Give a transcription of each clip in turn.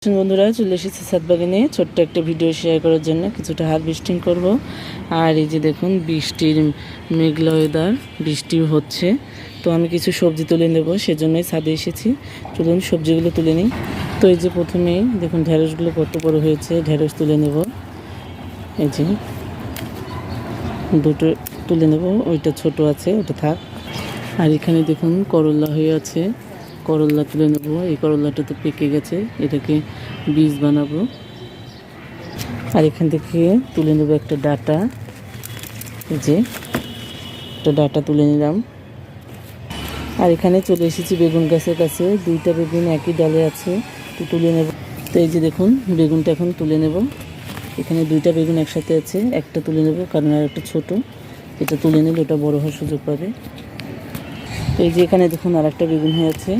বন্ধুরা চলে এসেছি ছাদ বাগানে ছোট্ট একটা ভিডিও শেয়ার করার জন্য কিছুটা হারভেস্টিং করব। আর এই যে দেখুন বৃষ্টির মেঘলা ওয়েদার, বৃষ্টিও হচ্ছে। তো আমি কিছু সবজি তুলে নেব, সেজন্যই ছাদে এসেছি। চলুন সবজিগুলো তুলে নিই। তো এই যে প্রথমেই দেখুন ঢেঁড়সগুলো কত বড় হয়েছে, ঢেঁড়স তুলে নেব। এই যে দুটো তুলে নেব, ওইটা ছোট আছে ওটা থাক। আর এখানে দেখুন করলা হয়ে আছে, করলা তুলে নেব। এই করলাটা তো পেকে গেছে, এটাকে বীজ বানাবো। আর এখান থেকে তুলে নেব একটা ডাঁটা, এই যে একটা ডাঁটা তুলে নিলাম। আর এখানে চলে এসেছি বেগুন গাছের কাছে, দুইটা বেগুন একই ডালে আছে, তো তুলে নেব। তো এই যে দেখুন বেগুনটা এখন তুলে নেব। এখানে দুইটা বেগুন একসাথে আছে, একটা তুলে নেব কারণ আর একটা ছোটো, এটা তুলে নিলে ওটা বড় হওয়ার সুযোগ পাবে। তো এই যে এখানে দেখুন আর একটা বেগুন হয়ে আছে,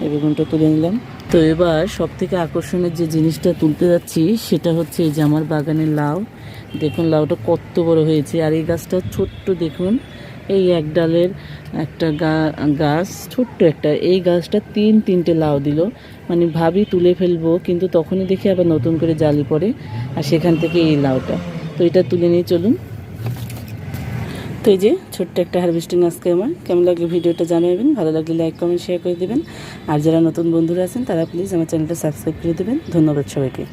এই বেগুনটা তুলে নিলাম। তো এবার সব থেকে আকর্ষণের যে জিনিসটা তুলতে যাচ্ছি সেটা হচ্ছে এই যে আমার বাগানের লাউ। দেখুন লাউটা কত বড় হয়েছে। আর এই গাছটা ছোট্ট, দেখুন এই এক ডালের একটা গাছ, ছোট্ট একটা, এই গাছটা তিনটে লাউ দিল। মানে ভাবি তুলে ফেলবো, কিন্তু তখনই দেখি আবার নতুন করে জালি পড়ে, আর সেখান থেকে এই লাউটা। তো এটা তুলে নিয়ে চলুন। তো এই যে ছোট্ট একটা হারভেস্টিং আজকে আমার। কেমন লাগলো ভিডিওটা জানাবেন, ভালো লাগলে লাইক কমেন্ট শেয়ার করে দেবেন। আর যারা নতুন বন্ধুরা আছেন তারা প্লিজ আমার চ্যানেলটা সাবস্ক্রাইব করে দেবেন। ধন্যবাদ সবাইকে।